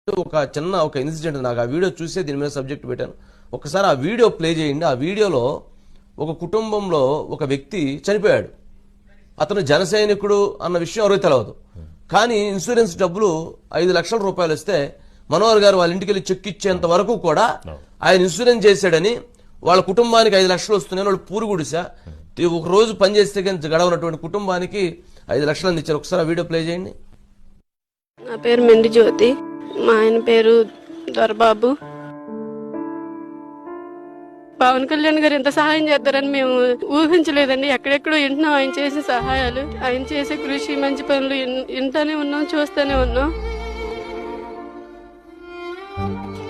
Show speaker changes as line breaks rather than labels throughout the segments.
ఒక చిన్న ఇన్సిడెంట్, నాకు ఆ వీడియో చూసే దీని మీద సబ్జెక్ట్ పెట్టాను. ఒకసారి ఆ వీడియో ప్లే చేయండి. ఆ వీడియోలో ఒక కుటుంబంలో ఒక వ్యక్తి చనిపోయాడు. అతను జన సైనికుడు అన్న విషయం ఎవరికి తెలియదు. కానీ ఇన్సూరెన్స్ డబ్బులు 5 లక్షల రూపాయలు ఇస్తే మనోహర్ గారు వాళ్ళ ఇంటికి వెళ్ళి చెక్ ఇచ్చేంత వరకు కూడా ఆయన ఇన్సూరెన్స్ చేశాడని, వాళ్ళ కుటుంబానికి 5 లక్షలు వస్తున్నాయని వాళ్ళు పూరుగుడిసా ఒక రోజు పనిచేస్తే గడవనటువంటి కుటుంబానికి 5 లక్షలు అందించారు. ఒకసారి ఆ వీడియో ప్లే చేయండి.
నా పేరు మెండి జ్యోతి, మా ఆయన పేరు దొరబాబు. పవన్ కళ్యాణ్ గారు ఎంత సహాయం చేస్తారని మేము ఊహించలేదండి. ఎక్కడెక్కడో వింటున్నాం ఆయన చేసే సహాయాలు, ఆయన చేసే కృషి, మంచి పనులు వింటానే ఉన్నాం, చూస్తూనే ఉన్నాం.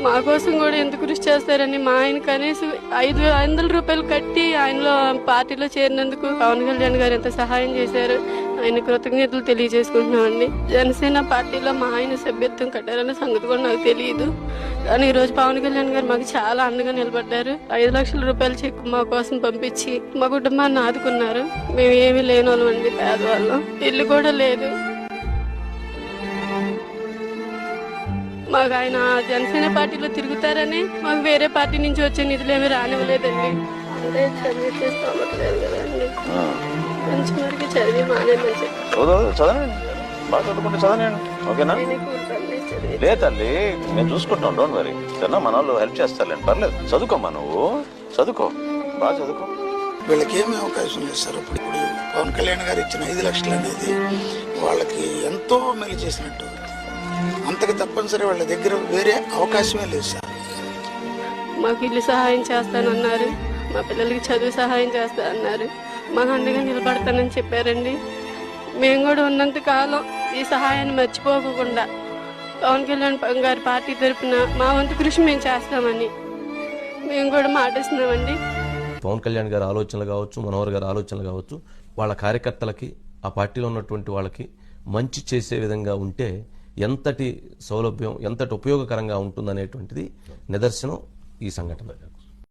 మా కోసం కూడా ఎంత కృషి చేస్తారని మా ఆయన కనీసం 500 రూపాయలు కట్టి ఆయనలో పార్టీలో చేరినందుకు పవన్ కళ్యాణ్ గారు ఎంత సహాయం చేశారు. ఆయన కృతజ్ఞతలు తెలియజేసుకుంటున్నామండి. జనసేన పార్టీలో మా ఆయన సభ్యత్వం కట్టారన్న సంగతి కూడా నాకు తెలియదు. కానీ ఈరోజు పవన్ కళ్యాణ్ గారు మాకు చాలా అండగా నిలబడ్డారు. 5 లక్షల రూపాయల చెక్ మా కోసం పంపించి మా కుటుంబాన్ని ఆదుకున్నారు. మేము ఏమీ లేని వాళ్ళం అండి, పేదవాళ్ళం, ఇల్లు కూడా లేదు. మాకు ఆయన జనసేన పార్టీలో తిరుగుతారని మాకు వేరే పార్టీ నుంచి వచ్చే నిధులు ఏమీ రానివ్వలేదండి. అంటే చదివితే స్తోమతలేదు కదండి, కొంచెం వరకు చదివి మానేమని
చదవండి, బాగా చదువుకుంటే చదవండి, ఓకేనా? లేదు తల్లి, నేను చూసుకుంటాం, డోంట్ వరీ. సరేనా, మన వాళ్ళు హెల్ప్ చేస్తారులేండి, పర్లేదు. చదువుకోమ్మా, నువ్వు చదువుకో, బాగా చదువుకో.
వీళ్ళకి ఏమీ అవకాశం లేదు సార్. ఇప్పుడు పవన్ కళ్యాణ్ గారు ఇచ్చిన 5 లక్షలు అనేది వాళ్ళకి ఎంతో మేలు చేసినట్టు. అంతకు తప్పనిసరి వాళ్ళ దగ్గర వేరే అవకాశమే లేదు సార్.
మాకు ఇల్లు సహాయం చేస్తానన్నారు, మా పిల్లలకి చదువు సహాయం చేస్తానన్నారు, మాకు అండగా నిలబడతానని చెప్పారండి. మేము కూడా ఉన్నంత కాలం ఈ సహాయాన్ని మర్చిపోకుండా పవన్ కళ్యాణ్ గారి పార్టీ తరఫున మా వంతు కృషి మేము చేస్తామని మేము కూడా మాటిస్తున్నామండి.
పవన్ కళ్యాణ్ గారి ఆలోచనలు కావచ్చు, మనోహర్ గారి ఆలోచనలు కావచ్చు, వాళ్ళ కార్యకర్తలకి, ఆ పార్టీలో ఉన్నటువంటి వాళ్ళకి మంచి చేసే విధంగా ఉంటే ఎంతటి సౌలభ్యం, ఎంతటి ఉపయోగకరంగా ఉంటుందనేటువంటిది నిదర్శనం ఈ సంఘటన.